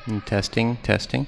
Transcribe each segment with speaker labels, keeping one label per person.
Speaker 1: Testing, testing.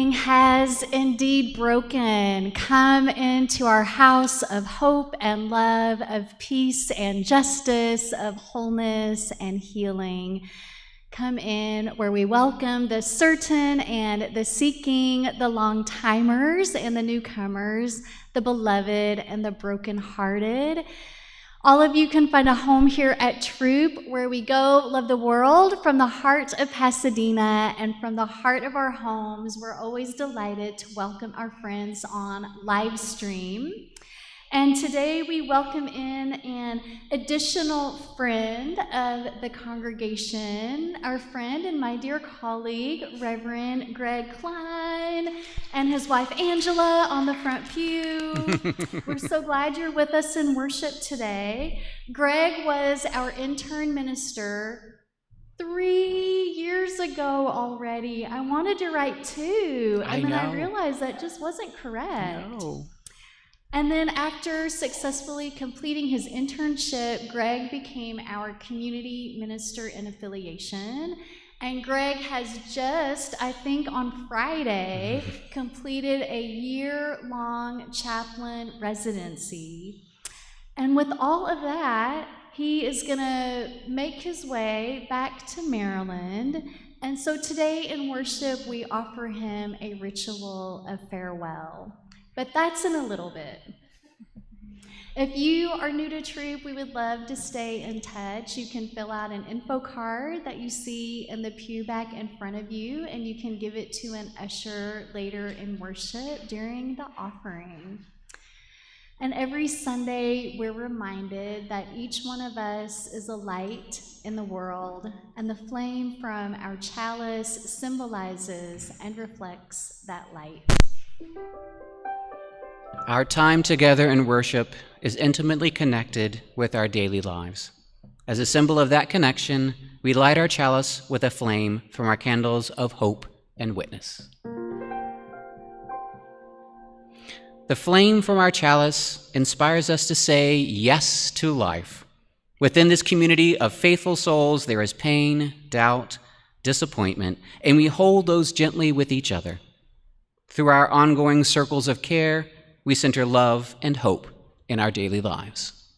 Speaker 1: morning has indeed broken. Come into our house of hope and love, of peace and justice, of wholeness and healing. Come in where we welcome the certain and the seeking, the long-timers and the newcomers, the beloved and the brokenhearted. All of you can find a home here at Throop, where we go love the world from the heart of Pasadena, and from the heart of our homes, we're always delighted to welcome our friends on live stream. And today we welcome in an additional friend of the congregation, our friend and my dear colleague, Reverend Greg Klein, and his wife Angela on the front pew. We're so glad you're with us in worship today. Greg was our intern minister 3 years ago already. I wanted to write 2, and then I realized that just wasn't correct.
Speaker 2: No.
Speaker 1: And then after successfully completing his internship, Greg became our community minister in affiliation. And Greg has just, I think on Friday, completed a year-long chaplain residency. And with all of that, he is going to make his way back to Maryland. And so today in worship, we offer him a ritual of farewell. But that's in a little bit. If you are new to Throop, we would love to stay in touch. You can fill out an info card that you see in the pew back in front of you, and you can give it to an usher later in worship during the offering. And every Sunday, we're reminded that each one of us is a light in the world, and the flame from our chalice symbolizes and reflects that light.
Speaker 2: Our time together in worship is intimately connected with our daily lives. As a symbol of that connection, we light our chalice with a flame from our candles of hope and witness. The flame from our chalice inspires us to say yes to life. Within this community of faithful souls, there is pain, doubt, disappointment, and we hold those gently with each other. Through our ongoing circles of care, we center love and hope in our daily lives.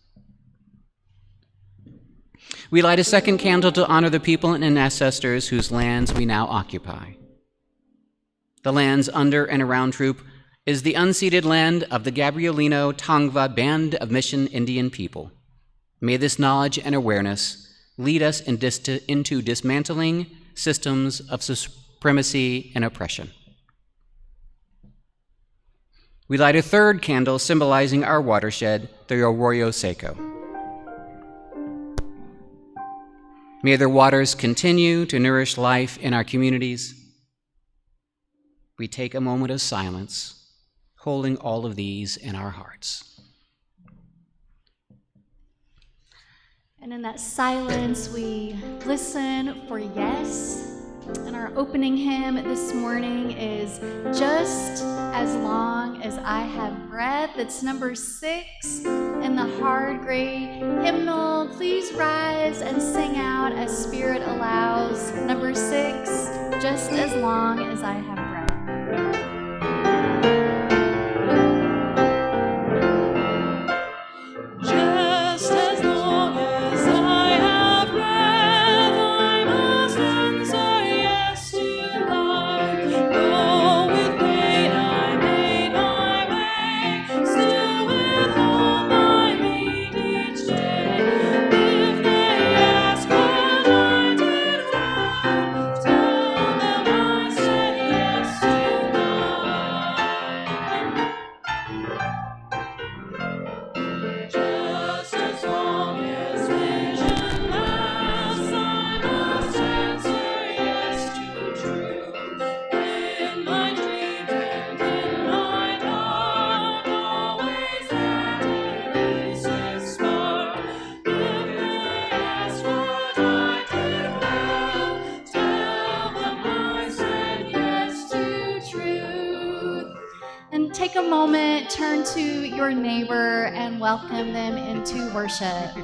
Speaker 2: We light a second candle to honor the people and ancestors whose lands we now occupy. The lands under and around Throop is the unceded land of the Gabrielino Tongva Band of Mission Indian people. May this knowledge and awareness lead us into dismantling systems of supremacy and oppression. We light a third candle symbolizing our watershed, the Arroyo Seco. May their waters continue to nourish life in our communities. We take a moment of silence, holding all of these in our hearts.
Speaker 1: And in that silence, we listen for yes. And our opening hymn this morning is Just As Long As I Have Breath. It's number 6 in the hard gray hymnal. Please rise and sing out as Spirit allows. Number 6, Just As Long As I Have Breath. Take a moment, turn to your neighbor, and welcome them into worship.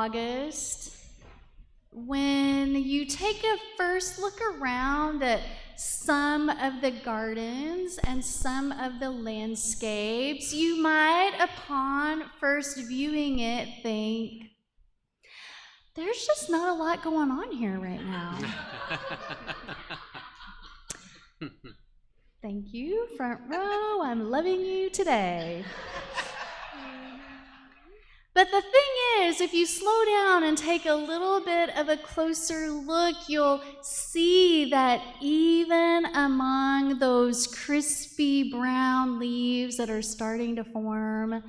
Speaker 1: August, when you take a first look around at some of the gardens and some of the landscapes, you might, upon first viewing it, think, there's just not a lot going on here right now. Thank you, front row. I'm loving you today. But the thing is, if you slow down and take a little bit of a closer look, you'll see that even among those crispy brown leaves that are starting to form,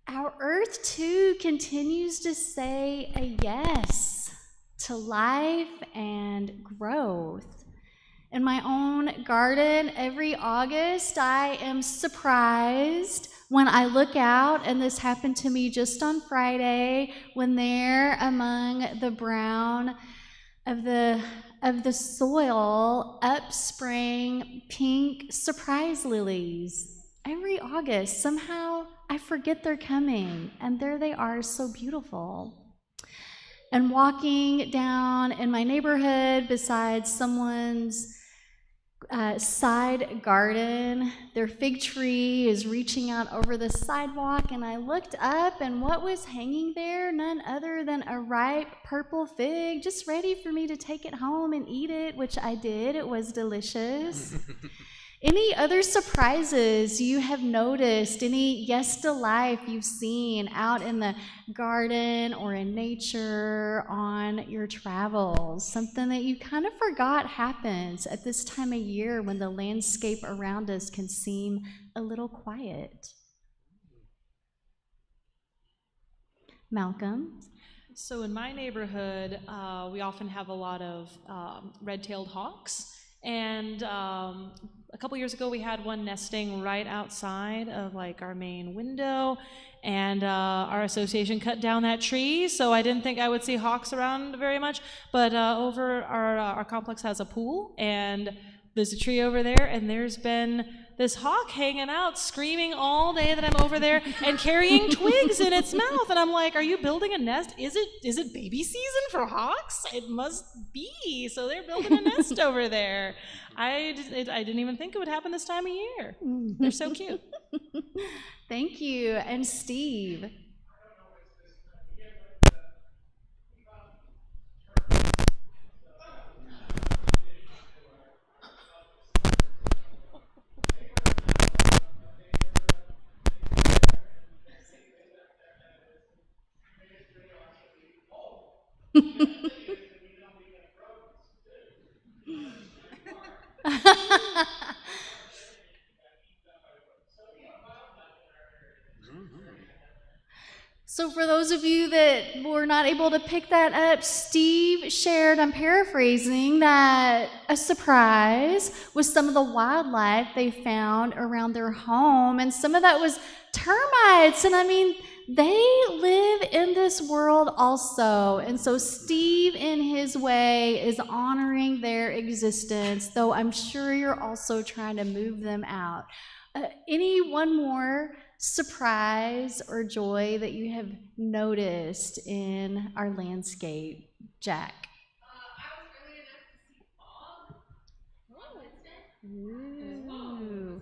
Speaker 1: our earth too continues to say a yes to life and growth. In my own garden, every August, I am surprised when I look out, and this happened to me just on Friday, when there among the brown of the soil upspring pink surprise lilies. Every August, somehow I forget they're coming, and there they are, so beautiful. And walking down in my neighborhood beside someone's side garden, their fig tree is reaching out over the sidewalk, and I looked up, and what was hanging there? None other than a ripe purple fig, just ready for me to take it home and eat it, which I did. It was delicious. Any other surprises you have noticed? Any yes to life you've seen out in the garden or in nature on your travels? Something that you kind of forgot happens at this time of year when the landscape around us can seem a little quiet. Malcolm?
Speaker 3: So in my neighborhood, we often have a lot of red-tailed hawks. And a couple years ago, we had one nesting right outside of like our main window, and our association cut down that tree, so I didn't think I would see hawks around very much. But over our complex has a pool, and there's a tree over there, and there's been this hawk hanging out, screaming all day that I'm over there, and carrying twigs in its mouth. And I'm like, are you building a nest? Is it baby season for hawks? It must be. So they're building a nest over there. I didn't even think it would happen this time of year. They're so cute.
Speaker 1: Thank you. And Steve? So for those of you that were not able to pick that up, Steve shared, I'm paraphrasing, that a surprise was some of the wildlife they found around their home, and some of that was termites. And I mean, they live in this world also. And so Steve, in his way, is honoring their existence, though I'm sure you're also trying to move them out. Any one more surprise or joy that you have noticed in our landscape? Jack? Ooh.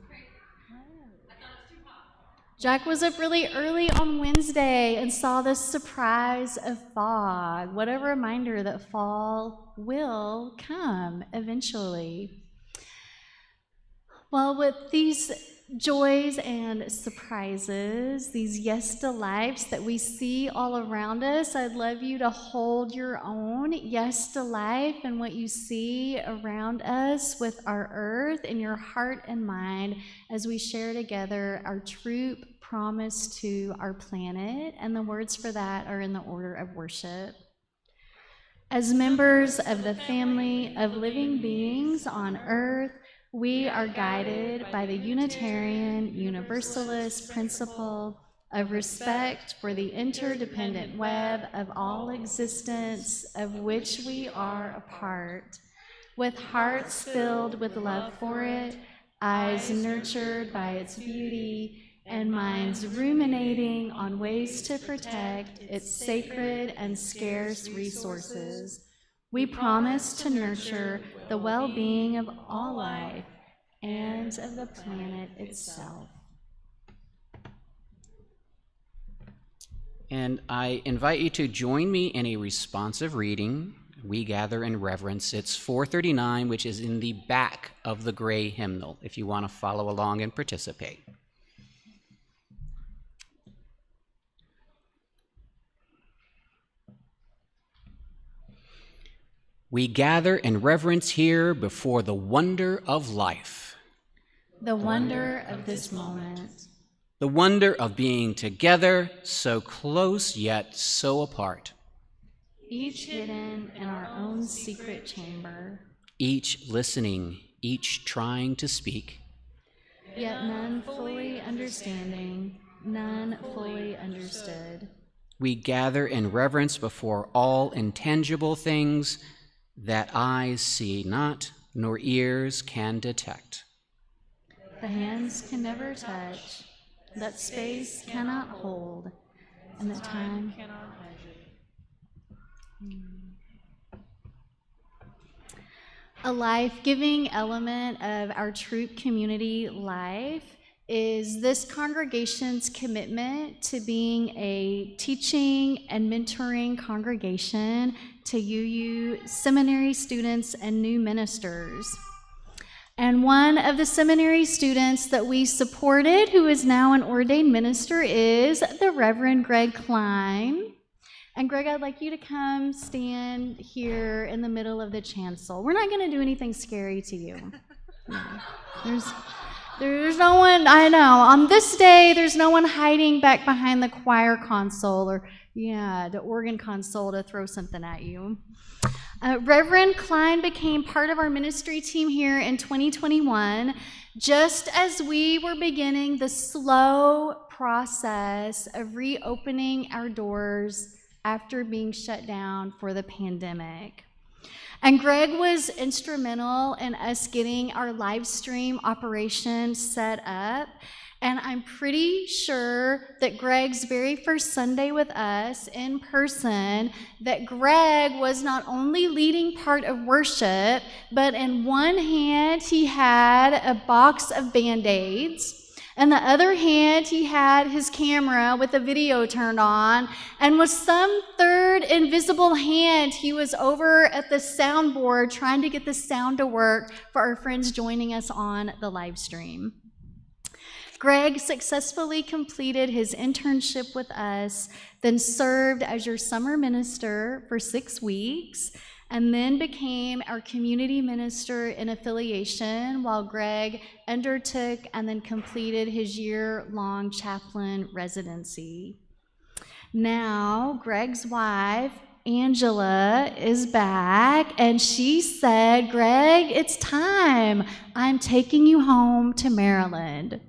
Speaker 1: Jack was up really early on Wednesday and saw the surprise of fog. What a reminder that fall will come eventually. Well, with these joys and surprises, these yes to lives that we see all around us, I'd love you to hold your own yes to life and what you see around us with our earth in your heart and mind as we share together our Throop promise to our planet. And the words for that are in the order of worship. As members of the family of living beings on earth, we are guided by the Unitarian Universalist principle of respect for the interdependent web of all existence of which we are a part. With hearts filled with love for it, eyes nurtured by its beauty, and minds ruminating on ways to protect its sacred and scarce resources, we promise to nurture the well-being of all life and of the planet itself.
Speaker 2: And I invite you to join me in a responsive reading. We gather in reverence. It's 439, which is in the back of the gray hymnal, if you want to follow along and participate. We gather in reverence here before the wonder of life.
Speaker 1: The wonder of this moment.
Speaker 2: The wonder of being together, so close yet so apart.
Speaker 1: Each hidden in our own secret chamber.
Speaker 2: Each listening, each trying to speak.
Speaker 1: Yet none fully understanding, none fully understood.
Speaker 2: We gather in reverence before all intangible things that eyes see not, nor ears can detect.
Speaker 1: The hands can never touch, that space cannot hold, and that time
Speaker 3: cannot measure.
Speaker 1: A life-giving element of our Throop community life is this congregation's commitment to being a teaching and mentoring congregation to UU seminary students and new ministers. And one of the seminary students that we supported, who is now an ordained minister, is the Reverend Greg Klein. And Greg, I'd like you to come stand here in the middle of the chancel. We're not going to do anything scary to you. No. There's no one, I know, on this day, there's no one hiding back behind the choir console or, the organ console to throw something at you. Reverend Klein became part of our ministry team here in 2021, just as we were beginning the slow process of reopening our doors after being shut down for the pandemic. And Greg was instrumental in us getting our live stream operation set up. And I'm pretty sure that Greg's very first Sunday with us in person, that Greg was not only leading part of worship, but in one hand he had a box of Band-Aids. In the other hand, he had his camera with the video turned on, and with some third invisible hand, he was over at the soundboard trying to get the sound to work for our friends joining us on the live stream. Greg successfully completed his internship with us, then served as your summer minister for 6 weeks, and then became our community minister in affiliation while Greg undertook and then completed his year-long chaplain residency. Now, Greg's wife, Angela, is back, and she said, "Greg, it's time. I'm taking you home to Maryland."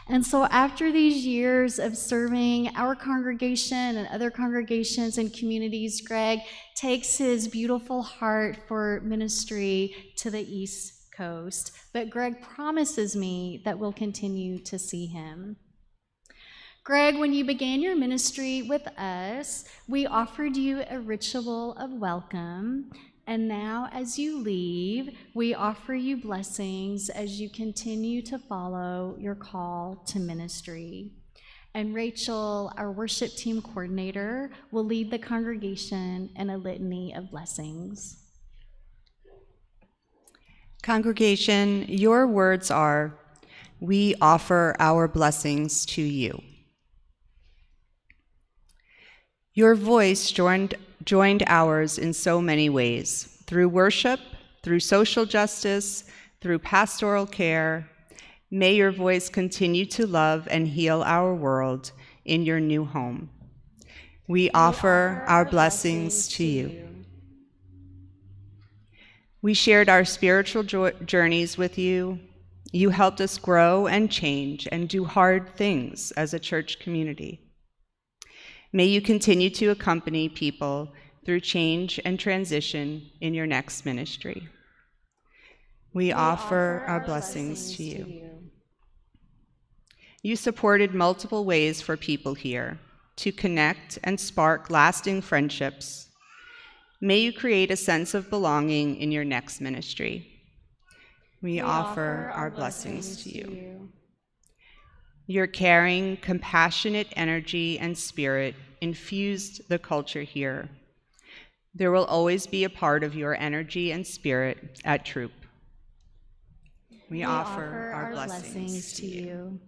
Speaker 1: And so after these years of serving our congregation and other congregations and communities, Greg takes his beautiful heart for ministry to the East Coast. But Greg promises me that we'll continue to see him. Greg, when you began your ministry with us, we offered you a ritual of welcome. And now, as you leave, we offer you blessings as you continue to follow your call to ministry. And Rachel, our worship team coordinator, will lead the congregation in a litany of blessings.
Speaker 4: Congregation, your words are, "We offer our blessings to you." Your voice joined ours in so many ways, through worship, through social justice, through pastoral care. May your voice continue to love and heal our world in your new home. We offer our blessings to you. We shared our spiritual journeys with you. You helped us grow and change and do hard things as a church community. May you continue to accompany people through change and transition in your next ministry. We offer our blessings to you. You supported multiple ways for people here to connect and spark lasting friendships. May you create a sense of belonging in your next ministry. We offer our blessings to you. Your caring, compassionate energy and spirit infused the culture here. There will always be a part of your energy and spirit at Throop. We offer our blessings to you.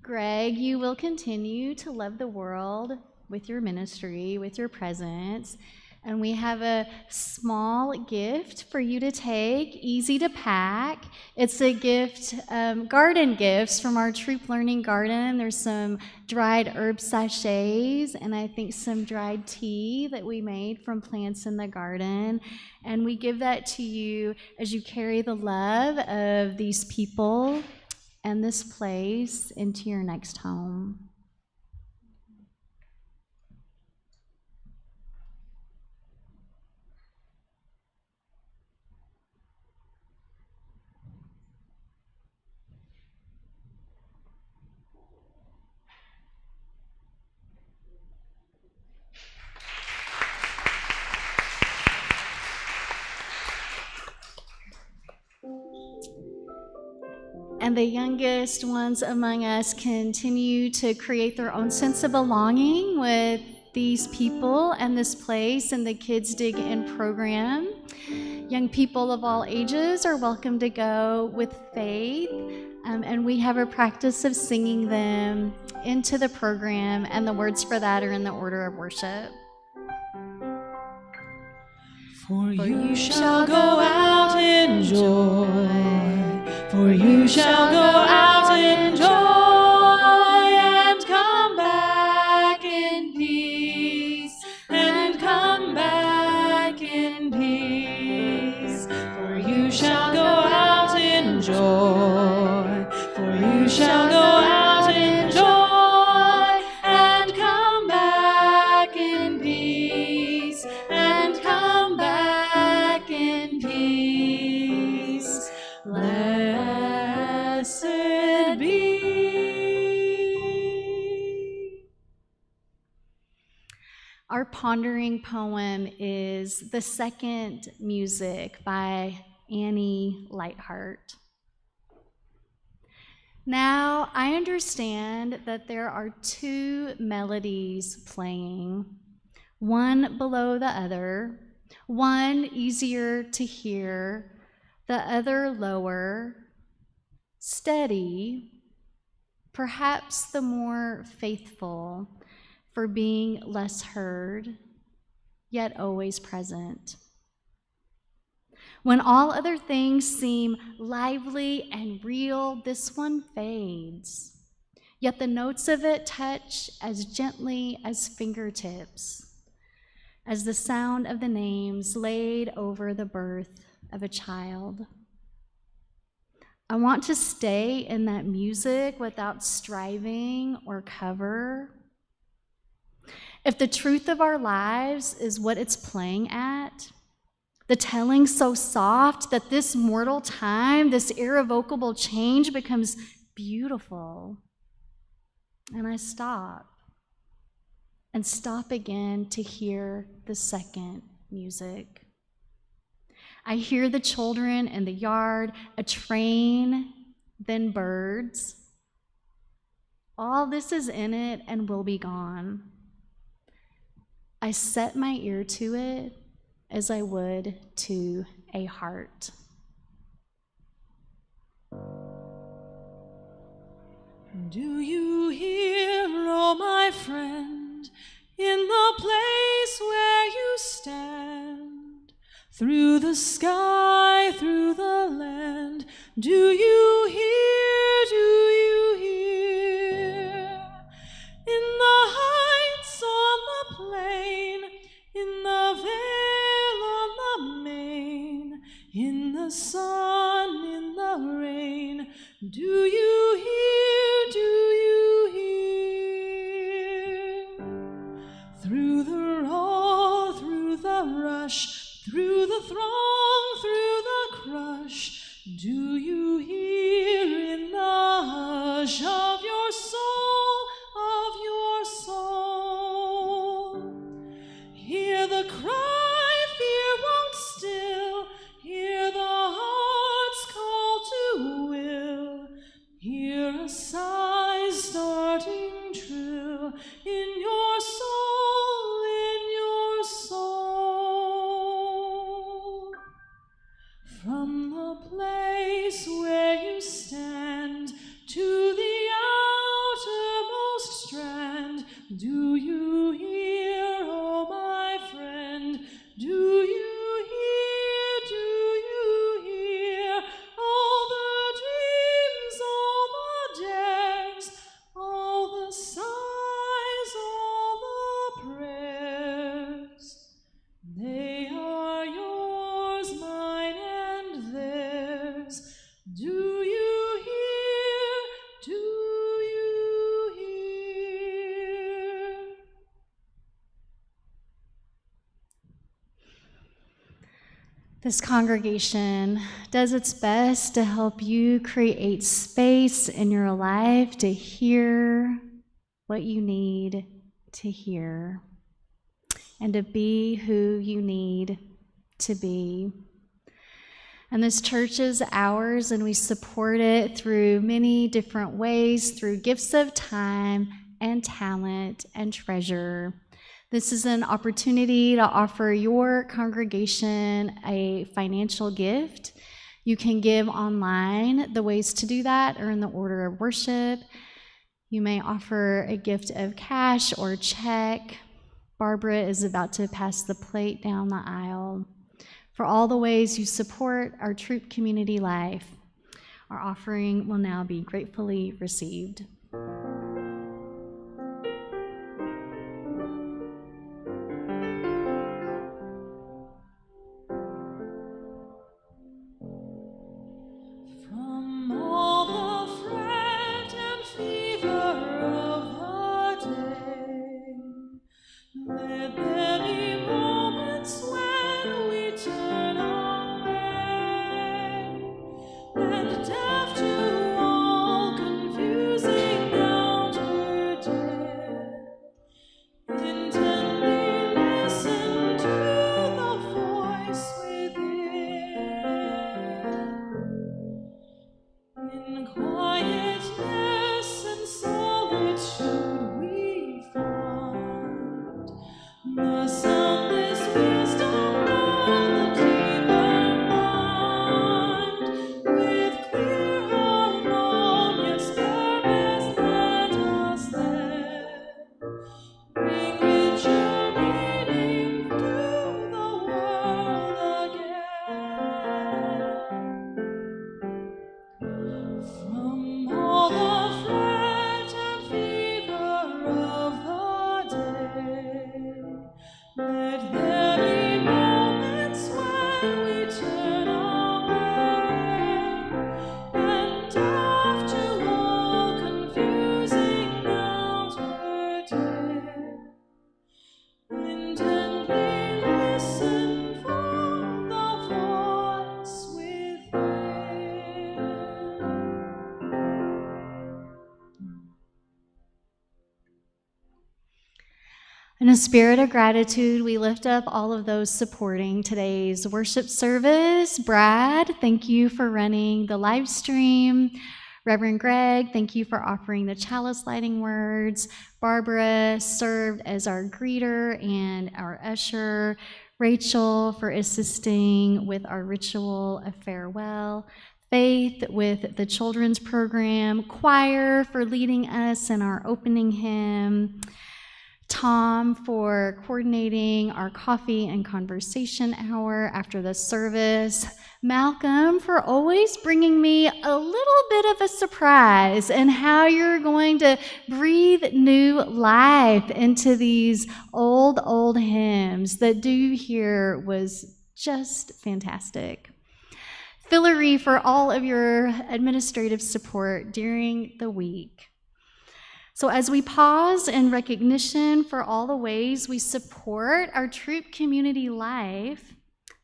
Speaker 1: Greg, you will continue to love the world with your ministry, with your presence. And we have a small gift for you to take, easy to pack. It's a gift, garden gifts from our Throop Learning Garden. There's some dried herb sachets and I think some dried tea that we made from plants in the garden. And we give that to you as you carry the love of these people and this place into your next home. And the youngest ones among us continue to create their own sense of belonging with these people and this place and the Kids Dig In program. Young people of all ages are welcome to go with faith, and we have a practice of singing them into the program, and the words for that are in the order of worship.
Speaker 3: For you shall go out in joy. For you shall go out in joy and come back in peace, and come back in peace. For you shall go out in joy. For you shall go out in joy and come back in peace, and come back in peace. Blessed be.
Speaker 1: Our pondering poem is The Second Music by Annie Lightheart. Now, I understand that there are two melodies playing, one below the other, one easier to hear, the other lower, steady, perhaps the more faithful for being less heard, yet always present. When all other things seem lively and real, this one fades, yet the notes of it touch as gently as fingertips, as the sound of the names laid over the birth of a child. I want to stay in that music without striving or cover. If the truth of our lives is what it's playing at, the telling so soft that this mortal time, this irrevocable change becomes beautiful, and I stop and stop again to hear the second music. I hear the children in the yard, a train, then birds. All this is in it and will be gone. I set my ear to it as I would to a heart.
Speaker 3: Do you hear, oh my friend, in the place where you stand? Through the sky, through the land, do you hear, do you hear? In the heights, on the plain, in the vale, on the main, in the sun, in the rain, do you hear, do you hear? Through the roar, through the rush, through the throng, through the crush, do you hear in the hush of the cry fear won't still. Hear the heart's call to will. Hear a sigh starting true in your soul, in your soul. From the place where you stand to the outermost strand, do you hear, oh my friend? Do you hear, do you hear all the dreams, all the dares, all the sighs, all the prayers? They are yours, mine and theirs. Do you hear? Do you hear?
Speaker 1: This congregation does its best to help you create space in your life to hear what you need to hear and to be who you need to be. And this church is ours, and we support it through many different ways, through gifts of time and talent and treasure. This is an opportunity to offer your congregation a financial gift. You can give online. The ways to do that are in the order of worship. You may offer a gift of cash or check. Barbara is about to pass the plate down the aisle. For all the ways you support our Throop community life, our offering will now be gratefully received.
Speaker 3: From all the fret and fever of the day, let there be moments when we turn away, and deaf to all confusing outer day, intently listen to the voice within. In quietness and solitude we find the soundless wisdom of the deeper mind. With clear harmonious purpose let us then bring richer meaning to the world again. From all the fret and fever of the day, let there be moments when we turn away, and deaf to all confusing outer day, intently listen for the voice within.
Speaker 1: In a spirit of gratitude, we lift up all of those supporting today's worship service. Brad, thank you for running the live stream. Reverend Greg, thank you for offering the chalice lighting words. Barbara served as our greeter and our usher. Rachel for assisting with our ritual of farewell. Faith with the children's program. Choir for leading us in our opening hymn. Tom for coordinating our coffee and conversation hour after the service. Malcolm for always bringing me a little bit of a surprise in how you're going to breathe new life into these old hymns. The do here was just fantastic. Fillory for all of your administrative support during the week. So as we pause in recognition for all the ways we support our Throop community life,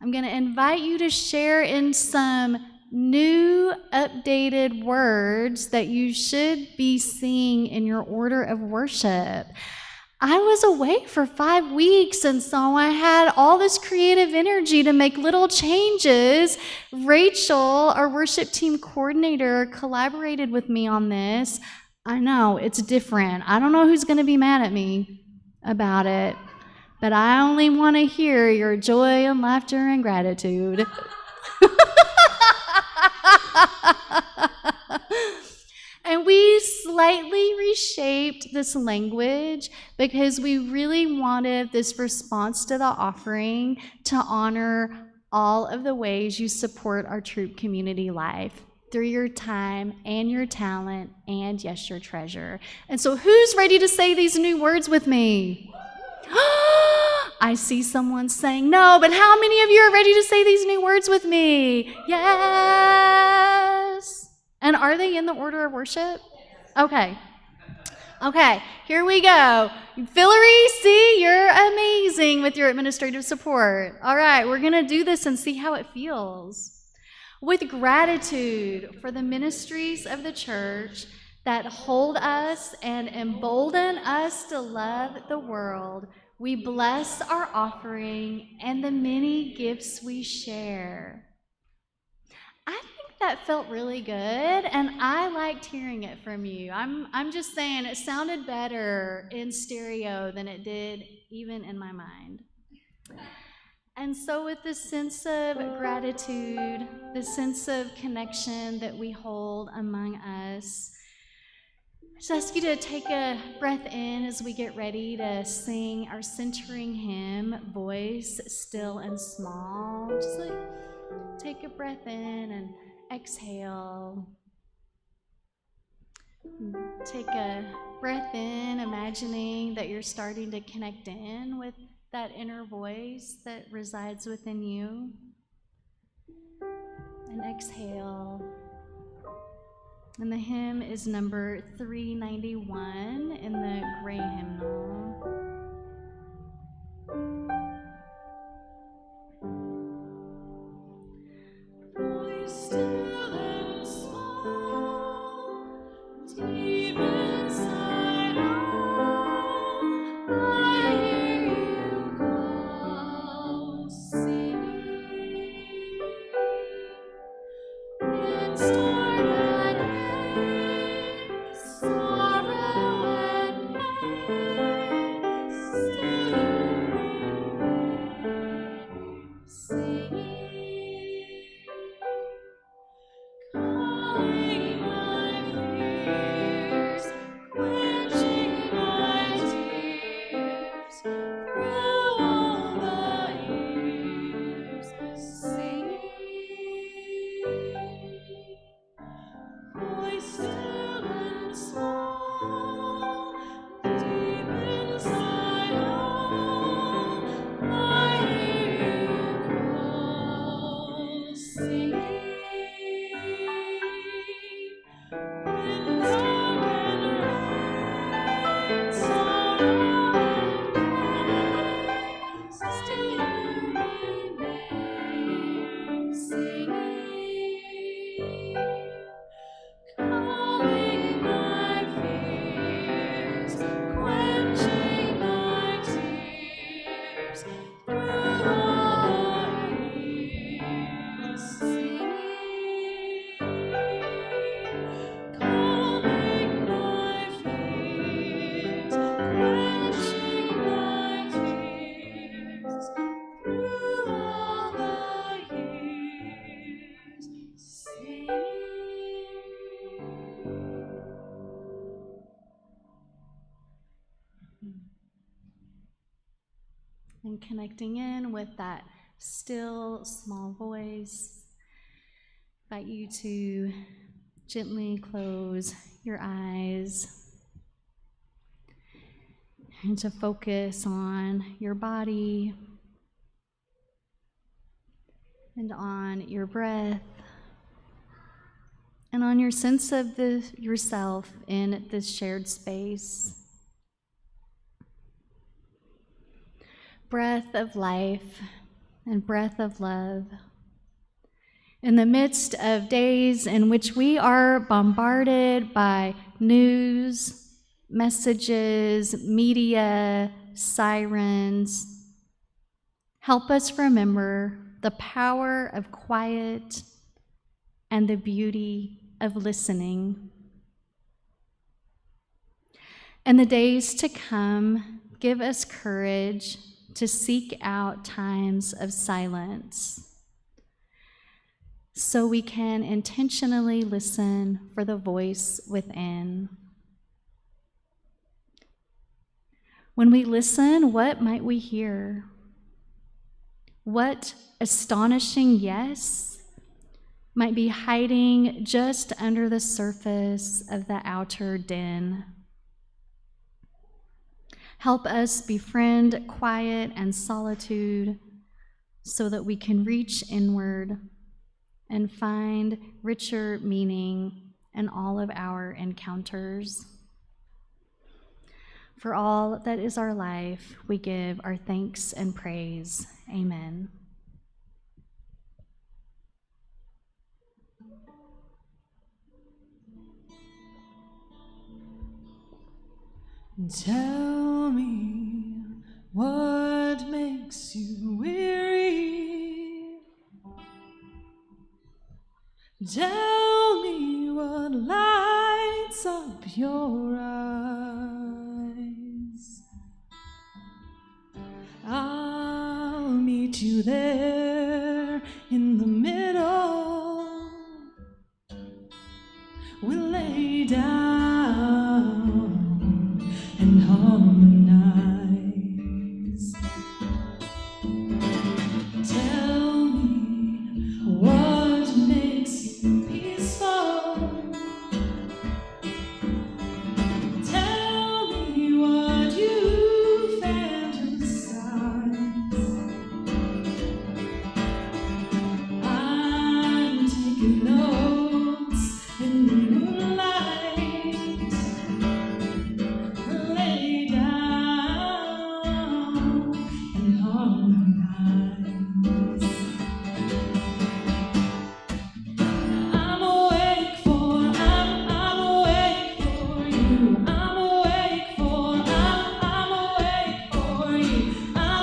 Speaker 1: I'm going to invite you to share in some new updated words that you should be seeing in your order of worship. I was away for 5 weeks, and so I had all this creative energy to make little changes. Rachel, our worship team coordinator, collaborated with me on this. I know, it's different. I don't know who's going to be mad at me about it, but I only want to hear your joy and laughter and gratitude. And we slightly reshaped this language because we really wanted this response to the offering to honor all of the ways you support our Throop community life through your time and your talent and, yes, your treasure. And so who's ready to say these new words with me? I see someone saying no, but how many of you are ready to say these new words with me? Yes. And are they in the order of worship? Okay. Okay, here we go. Hillary, see, you're amazing with your administrative support. All right, we're going to do this and see how it feels. With gratitude for the ministries of the church that hold us and embolden us to love the world, we bless our offering and the many gifts we share. I think that felt really good, and I liked hearing it from you. I'm just saying it sounded better in stereo than it did even in my mind. And so with this sense of gratitude, the sense of connection that we hold among us, I just ask you to take a breath in as we get ready to sing our centering hymn, Voice Still and Small. Just take a breath in and exhale. Take a breath in, imagining that you're starting to connect in with that inner voice that resides within you. And exhale. And the hymn is number 391 in the gray hymnal. Voice still and small, deep inside all, I hear you call, singing. In storm and rain, sorrow and pain, still remain, singing. Calling my fears, quenching my tears, through all the years, singing. Voice still and small, deep inside all, I hear you call, singing. Winds dark and rain, sorrow and pain, still remain, singing. Calling my fears, quenching my tears, through all years, singing. Calling my fears, quenching my tears, through all the years, singing. And connecting in with that still small voice, I invite you to gently close your eyes and to focus on your body and on your breath and on your sense of yourself in this shared space. Breath of life and breath of love. In the midst of days in which we are bombarded by news, messages, media, sirens. Help us remember the power of quiet and the beauty of listening. In the days to come, give us courage to seek out times of silence so we can intentionally listen for the voice within. When we listen, what might we hear? What astonishing yes might be hiding just under the surface of the outer den? Help us befriend quiet and solitude so that we can reach inward and find richer meaning in all of our encounters. For all that is our life, we give our thanks and praise. Amen.
Speaker 3: Tell me what makes you weary. Tell me what lights up your eyes. I'll meet you there in the middle. We'll lay down and harmonize. Tell me what makes you peaceful. Tell me what you fantasize. I'm taking notes in the moonlight. Lay down and harmonize. I'm awake for you. I'm awake for you. I'm awake for you. I'm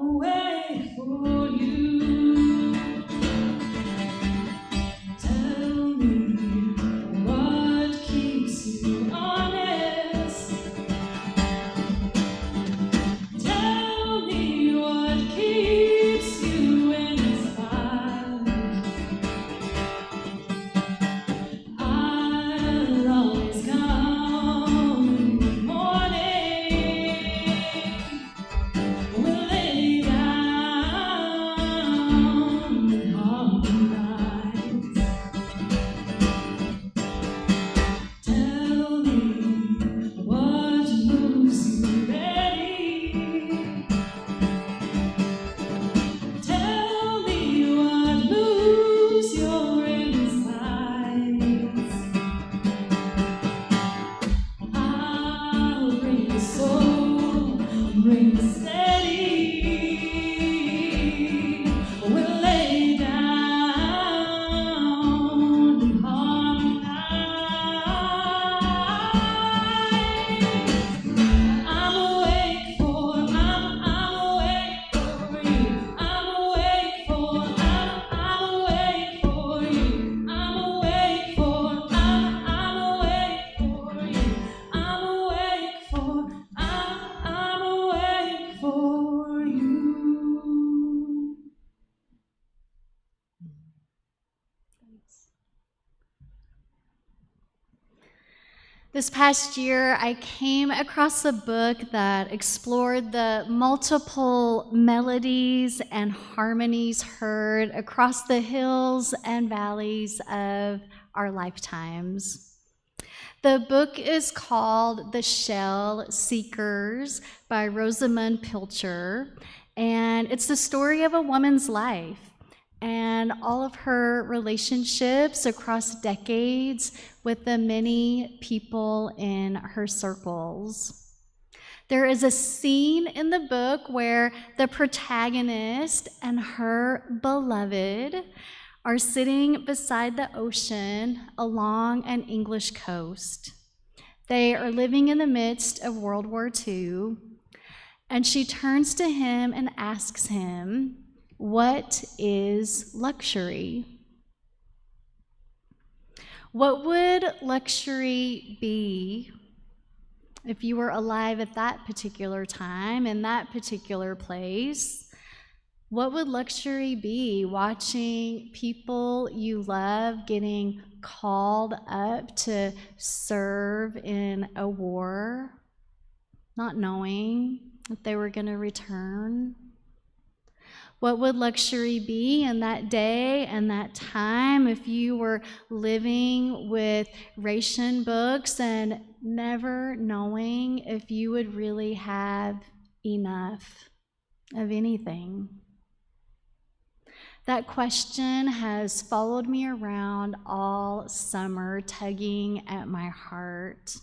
Speaker 3: awake for you. Tell me what keeps you honest. Tell me what keeps you inspired. I'll always come in the morning. We'll lay down and harmonize. Tell me what moves you ready. Tell me what moves your insides. I'll bring the soul, bring the steady. We'll lay down and harmonize. I'm awake for you. I'm awake for you. I'm awake for you. I'm awake for you.
Speaker 1: This past year, I came across a book that explored the multiple melodies and harmonies heard across the hills and valleys of our lifetimes. The book is called The Shell Seekers by Rosamund Pilcher, and it's the story of a woman's life and all of her relationships across decades with the many people in her circles. There is a scene in the book where the protagonist and her beloved are sitting beside the ocean along an English coast. They are living in the midst of World War II, and she turns to him and asks him, "What is luxury?" What would luxury be if you were alive at that particular time, in that particular place? What would luxury be? Watching people you love getting called up to serve in a war, not knowing if they were going to return? What would luxury be in that day and that time if you were living with ration books and never knowing if you would really have enough of anything? That question has followed me around all summer, tugging at my heart.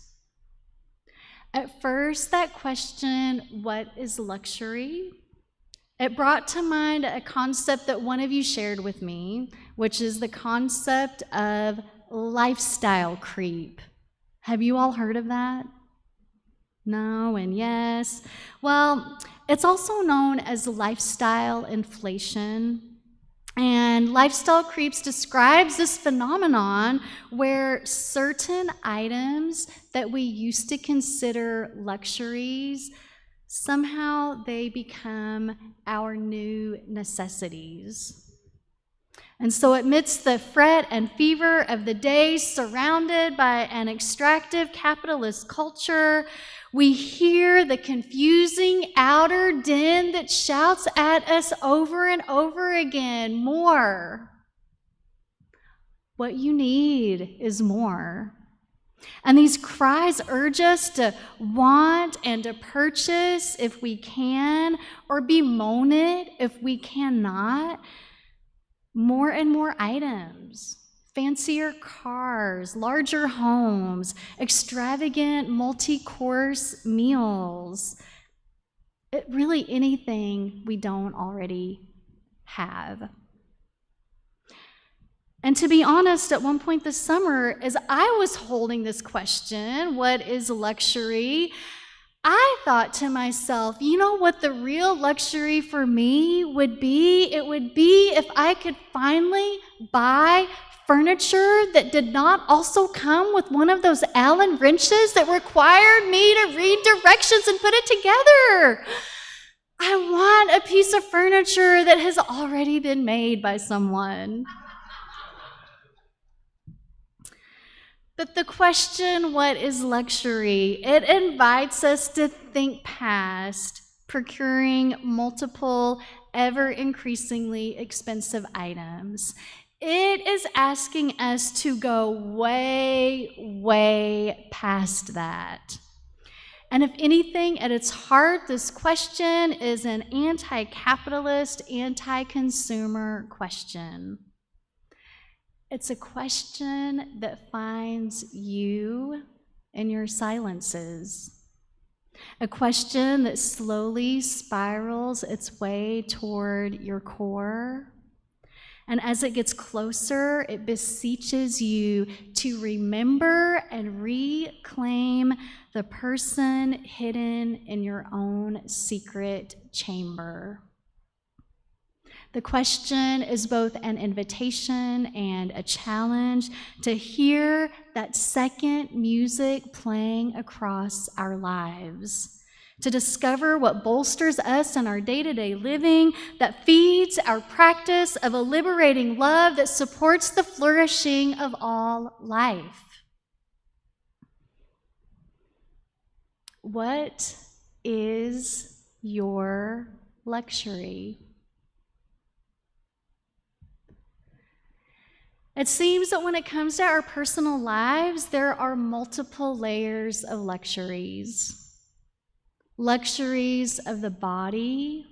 Speaker 1: At first, that question, what is luxury? It brought to mind a concept that one of you shared with me, which is the concept of lifestyle creep. Have you all heard of that? No and yes. Well, it's also known as lifestyle inflation. And lifestyle creeps describes this phenomenon where certain items that we used to consider luxuries, somehow they become our new necessities. And so amidst the fret and fever of the day, surrounded by an extractive capitalist culture, we hear the confusing outer din that shouts at us over and over again, more. What you need is more. And these cries urge us to want and to purchase if we can, or bemoan it if we cannot. More and more items, fancier cars, larger homes, extravagant multi-course meals. Really anything we don't already have. And to be honest, at one point this summer, as I was holding this question, what is luxury? I thought to myself, you know what the real luxury for me would be? It would be if I could finally buy furniture that did not also come with one of those Allen wrenches that required me to read directions and put it together. I want a piece of furniture that has already been made by someone. But the question, what is luxury? It invites us to think past procuring multiple, ever increasingly expensive items. It is asking us to go way, way past that. And if anything, at its heart, this question is an anti-capitalist, anti-consumer question. It's a question that finds you in your silences. A question that slowly spirals its way toward your core. And as it gets closer, it beseeches you to remember and reclaim the person hidden in your own secret chamber. The question is both an invitation and a challenge to hear that second music playing across our lives, to discover what bolsters us in our day-to-day living, that feeds our practice of a liberating love that supports the flourishing of all life. What is your luxury? It seems that when it comes to our personal lives, there are multiple layers of luxuries. Luxuries of the body,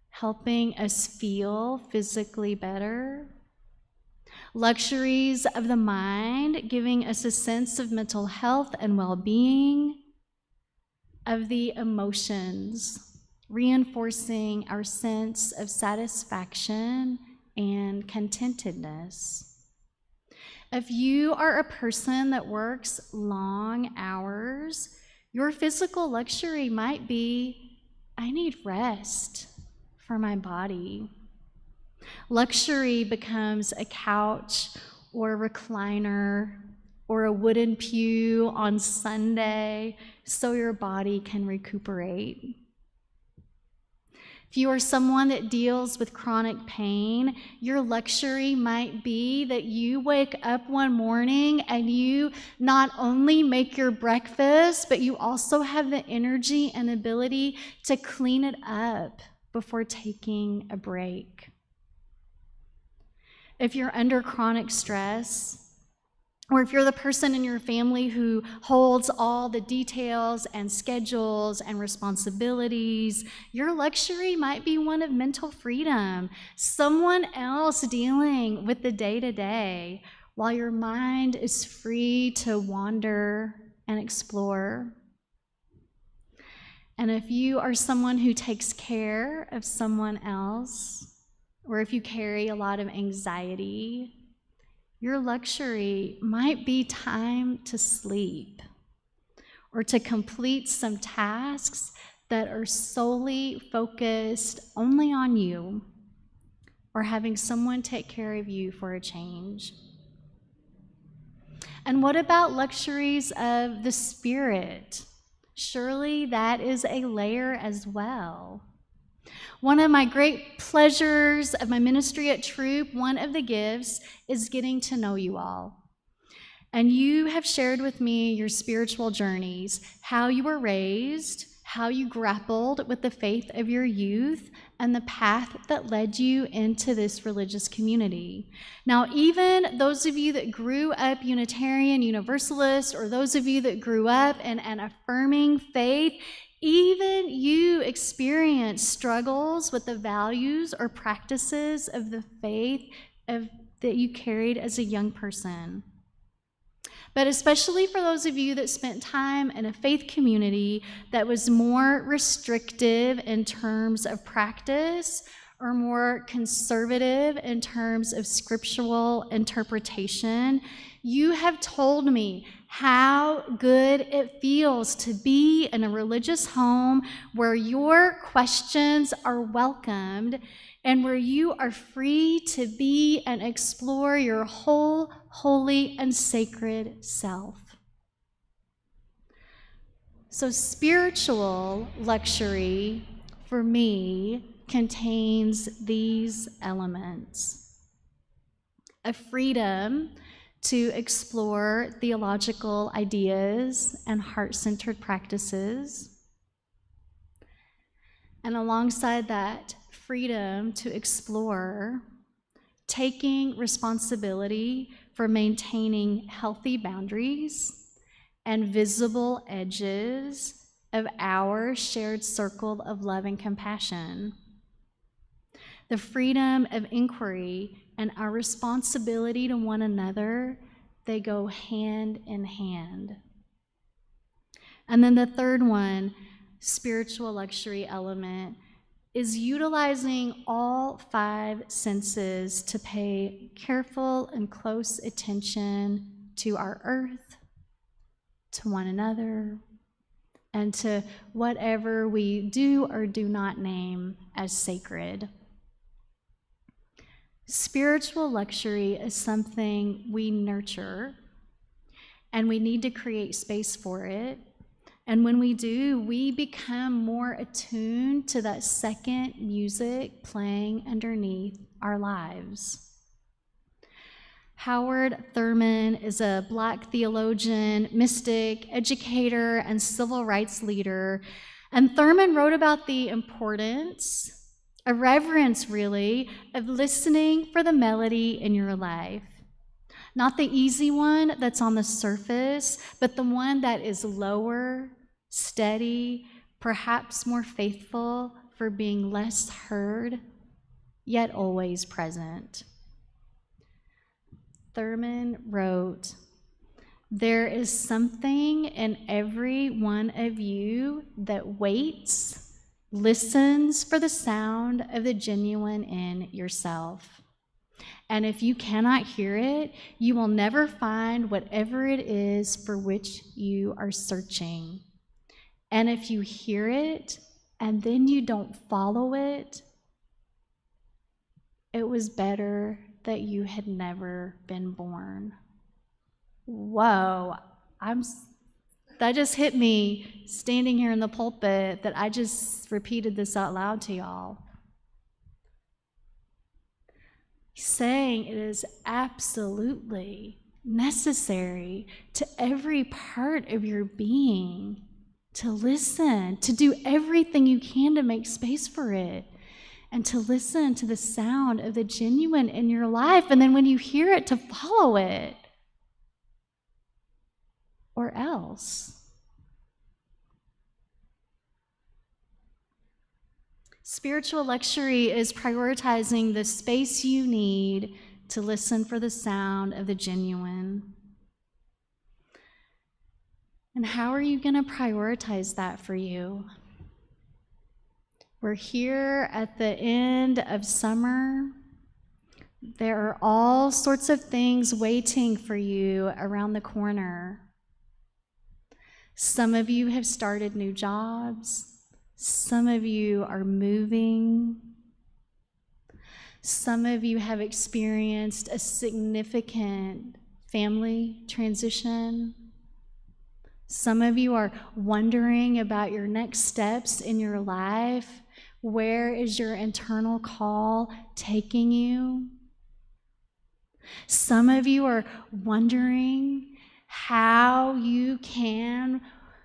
Speaker 1: helping us feel physically better. Luxuries of the mind, giving us a sense of mental health and well-being. Of the emotions, reinforcing our sense of satisfaction and contentedness. If you are a person that works long hours, your physical luxury might be, I need rest for my body. Luxury becomes a couch or a recliner or a wooden pew on Sunday so your body can recuperate. If you are someone that deals with chronic pain, your luxury might be that you wake up one morning and you not only make your breakfast, but you also have the energy and ability to clean it up before taking a break. If you're under chronic stress, or if you're the person in your family who holds all the details and schedules and responsibilities, your luxury might be one of mental freedom, someone else dealing with the day-to-day while your mind is free to wander and explore. And if you are someone who takes care of someone else, or if you carry a lot of anxiety, your luxury might be time to sleep or to complete some tasks that are solely focused only on you, or having someone take care of you for a change. And what about luxuries of the spirit? Surely that is a layer as well. One of my great pleasures of my ministry at Throop, one of the gifts, is getting to know you all. And you have shared with me your spiritual journeys, how you were raised, how you grappled with the faith of your youth, and the path that led you into this religious community. Now, even those of you that grew up Unitarian, Universalist, or those of you that grew up in an affirming faith, even you experience struggles with the values or practices of the faith that you carried as a young person. But especially for those of you that spent time in a faith community that was more restrictive in terms of practice or more conservative in terms of scriptural interpretation, you have told me how good it feels to be in a religious home where your questions are welcomed and where you are free to be and explore your whole, holy, and sacred self. So spiritual luxury, for me, contains these elements: a freedom to explore theological ideas and heart-centered practices, and alongside that, freedom to explore taking responsibility for maintaining healthy boundaries and visible edges of our shared circle of love and compassion. The freedom of inquiry and our responsibility to one another, they go hand in hand. And then the third one, spiritual luxury element, is utilizing all 5 senses to pay careful and close attention to our earth, to one another, and to whatever we do or do not name as sacred. Spiritual luxury is something we nurture, and we need to create space for it. And when we do, we become more attuned to that second music playing underneath our lives. Howard Thurman is a Black theologian, mystic, educator, and civil rights leader. And Thurman wrote about the importance, a reverence really, of listening for the melody in your life. Not the easy one that's on the surface, but the one that is lower, steady, perhaps more faithful for being less heard, yet always present. Thurman wrote, "There is something in every one of you that waits, listens for the sound of the genuine in yourself. And if you cannot hear it, you will never find whatever it is for which you are searching. And if you hear it and then you don't follow it, it was better that you had never been born. Whoa, that just hit me standing here in the pulpit that I just repeated this out loud to y'all. Saying it is absolutely necessary to every part of your being to listen, to do everything you can to make space for it, and to listen to the sound of the genuine in your life, and then when you hear it, to follow it, or else. Spiritual luxury is prioritizing the space you need to listen for the sound of the genuine. And how are you going to prioritize that for you? We're here at the end of summer. There are all sorts of things waiting for you around the corner. Some of you have started new jobs. Some of you are moving. Some of you have experienced a significant family transition. Some of you are wondering about your next steps in your life. Where is your internal call taking you? Some of you are wondering how you can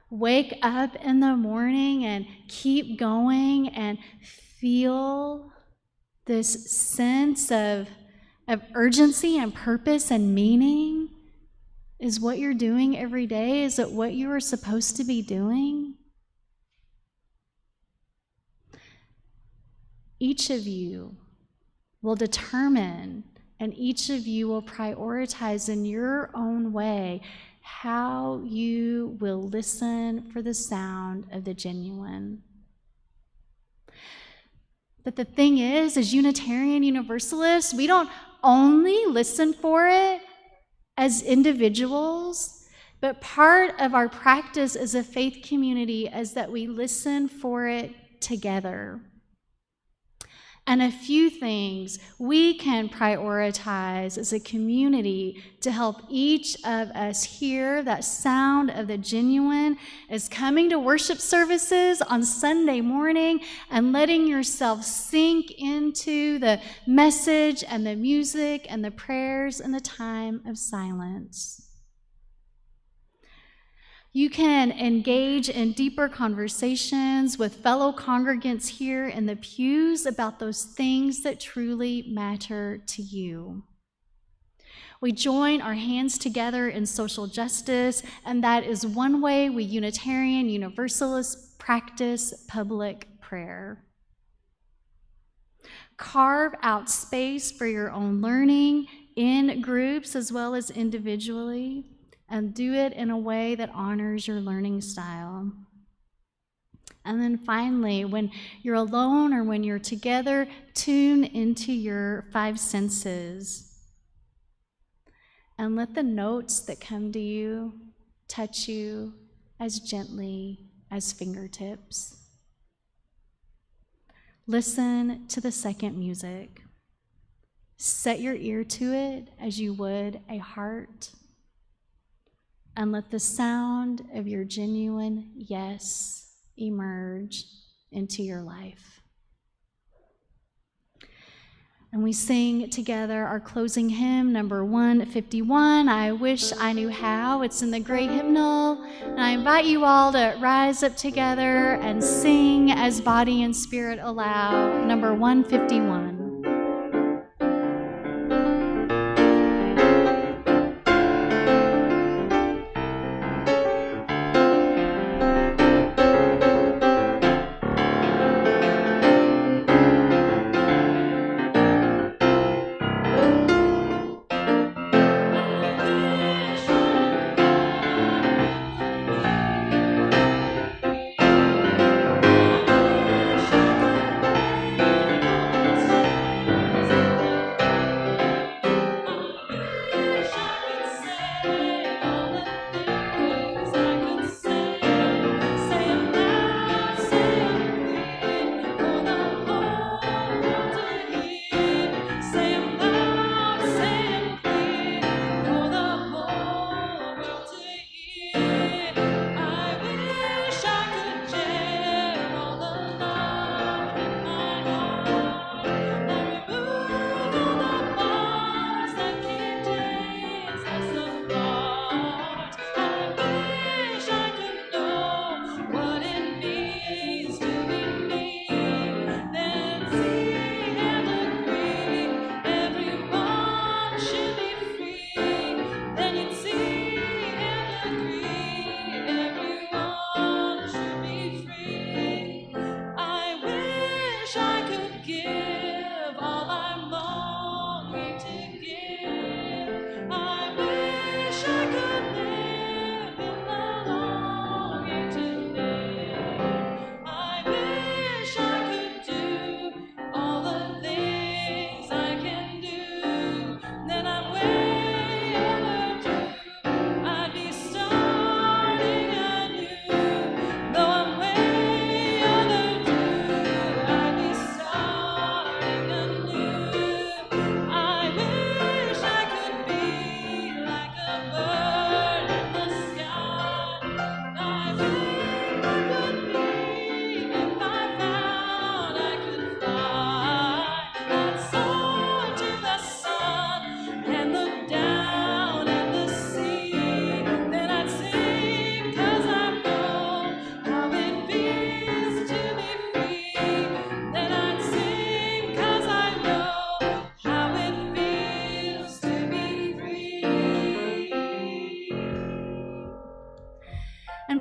Speaker 1: wake up in the morning and keep going and feel this sense of urgency and purpose and meaning. Is what you're doing every day, is it what you are supposed to be doing? Each of you will determine, and each of you will prioritize in your own way how you will listen for the sound of the genuine. But the thing is, as Unitarian Universalists, we don't only listen for it as individuals, but part of our practice as a faith community is that we listen for it together. And a few things we can prioritize as a community to help each of us hear that sound of the genuine is coming to worship services on Sunday morning and letting yourself sink into the message and the music and the prayers and the time of silence. You can engage in deeper conversations with fellow congregants here in the pews about those things that truly matter to you. We join our hands together in social justice, and that is one way we Unitarian Universalists practice public prayer. Carve out space for your own learning in groups as well as individually, and do it in a way that honors your learning style. And then finally, when you're alone or when you're together, tune into your five senses and let the notes that come to you touch you as gently as fingertips. Listen to the second music. Set your ear to it as you would a heart. And let the sound of your genuine yes emerge into your life. And we sing together our closing hymn, number 151, I Wish I Knew How. It's in the gray hymnal. And I invite you all to rise up together and sing as body and spirit allow, number 151.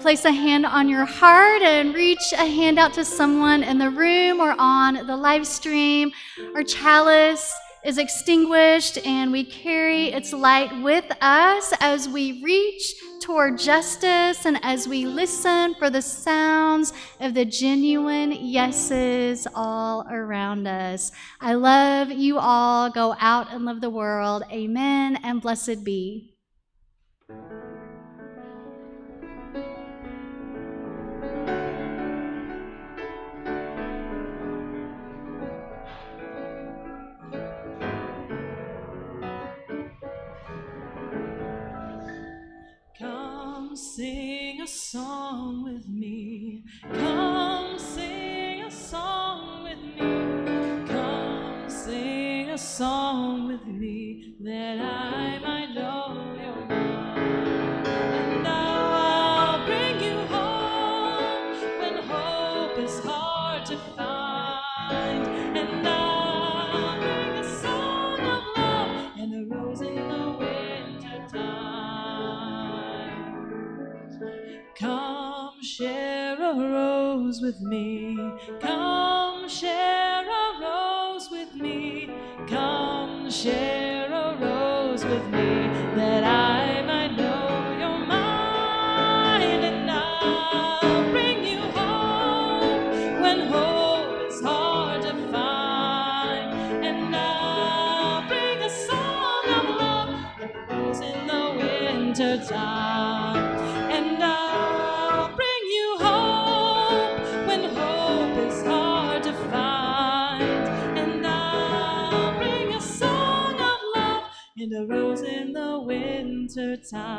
Speaker 1: place a hand on your heart and reach a hand out to someone in the room or on the live stream. Our chalice is extinguished and we carry its light with us as we reach toward justice and as we listen for the sounds of the genuine yeses all around us. I love you all. Go out and love the world. Amen and blessed be.
Speaker 3: Come sing a song with me. Come sing a song with me. Come sing a song with me that I might know your mind. And now I'll bring you home when hope is hard to find. And I'll bring a song of love and a rose in the winter time. Come share a rose with me. Come share a rose with me. Come share a rose with me that I might know your mind. And I'll bring you home when hope is hard to find. And I'll bring a song of love and a rose in the winter time. And I'll bring you home when hope is hard to find. And I'll bring a song of love and a rose in the winter time.